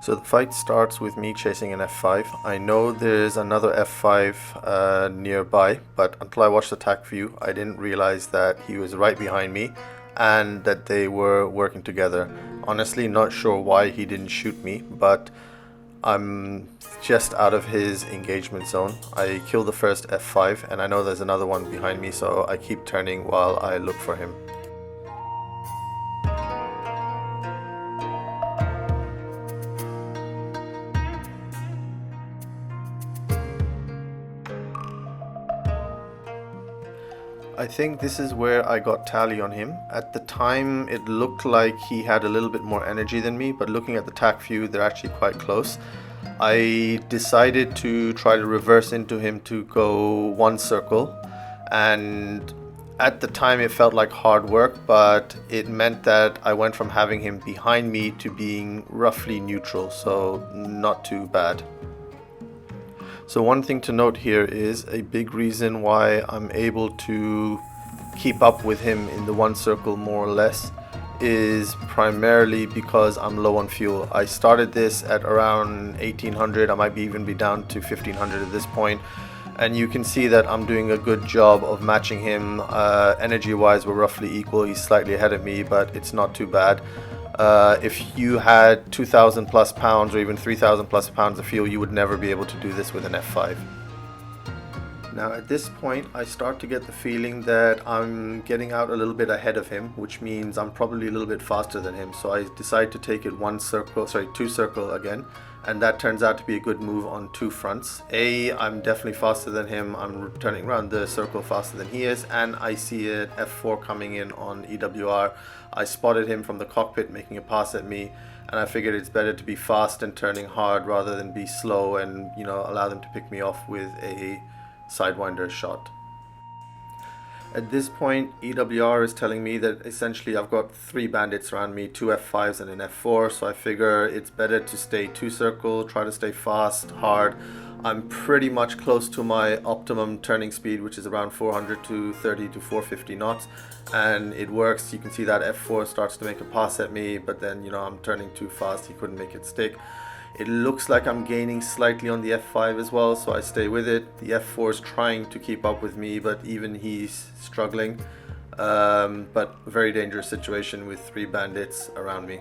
So the fight starts with me chasing an F5. I know there's another F5 nearby, but until I watched the tac view, I didn't realize that he was right behind me and that they were working together. Honestly, not sure why he didn't shoot me, but I'm just out of his engagement zone. I killed the first F5 and I know there's another one behind me, so I keep turning while I look for him. I think this is where I got tally on him. At the time, it looked like he had a little bit more energy than me, but looking at the tac view, they're actually quite close. I decided to try to reverse into him to go one circle, and at the time it felt like hard work, but it meant that I went from having him behind me to being roughly neutral, so not too bad. So one thing to note here is a big reason why I'm able to keep up with him in the one circle more or less is primarily because I'm low on fuel. I started this at around 1800, I might even be down to 1500 at this point, and you can see that I'm doing a good job of matching him. Energy wise we're roughly equal, he's slightly ahead of me, but it's not too bad. If you had 2,000 plus pounds or even 3,000 plus pounds of fuel, you would never be able to do this with an F5. Now at this point I start to get the feeling that I'm getting out a little bit ahead of him, which means I'm probably a little bit faster than him, so I decide to take it two circle again, and that turns out to be a good move on two fronts. I'm definitely faster than him, I'm turning around the circle faster than he is, and I see an F4 coming in on EWR. I spotted him from the cockpit making a pass at me, and I figured it's better to be fast and turning hard rather than be slow and, you know, allow them to pick me off with a sidewinder shot. At this point, EWR is telling me that essentially I've got three bandits around me, two F5s and an F4, so I figure it's better to stay two circle, try to stay fast, hard. I'm pretty much close to my optimum turning speed, which is around 430 to 450 knots, and it works. You can see that F4 starts to make a pass at me, but then, you know, I'm turning too fast, he couldn't make it stick. It looks like I'm gaining slightly on the F5 as well, so I stay with it. The F4 is trying to keep up with me, but even he's struggling. But very dangerous situation with three bandits around me.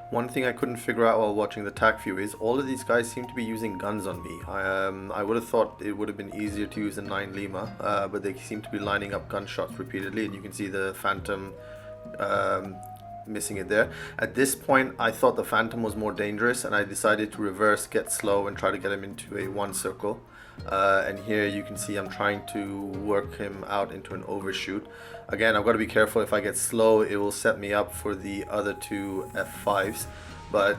One thing I couldn't figure out while watching the tac view is all of these guys seem to be using guns on me. I would have thought it would have been easier to use a 9 Lima, but they seem to be lining up gunshots repeatedly, and you can see the Phantom missing it there. At this point I thought the Phantom was more dangerous, and I decided to reverse, get slow, and try to get him into a one circle. And here you can see I'm trying to work him out into an overshoot. Again, I've got to be careful. If I get slow, it will set me up for the other two F5s, but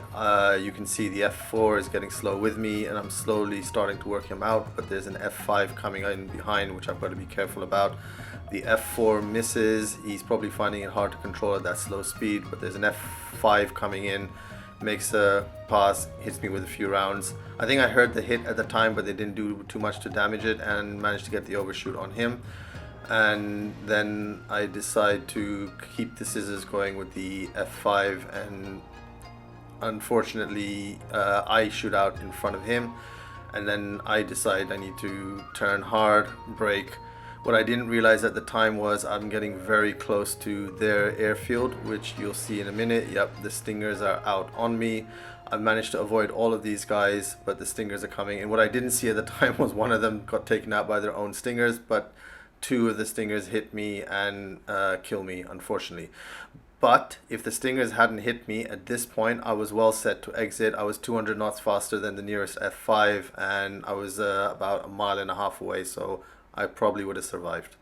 you can see the F4 is getting slow with me, and I'm slowly starting to work him out, but there's an F5 coming in behind, which I've got to be careful about. The F4 misses. He's probably finding it hard to control at that slow speed, but there's an F5 coming in, makes a pass, hits me with a few rounds. I think I heard the hit at the time, but they didn't do too much to damage it, and managed to get the overshoot on him. And then I decide to keep the scissors going with the F5, and unfortunately I shoot out in front of him, and then I decide I need to turn hard, brake. What I didn't realize at the time was I'm getting very close to their airfield, which you'll see in a minute. Yep, the Stingers are out on me. I managed to avoid all of these guys, but the Stingers are coming. And what I didn't see at the time was one of them got taken out by their own Stingers, but two of the Stingers hit me and kill me, unfortunately. But if the Stingers hadn't hit me at this point, I was well set to exit. I was 200 knots faster than the nearest F5, and I was about a mile and a half away, so I probably would have survived.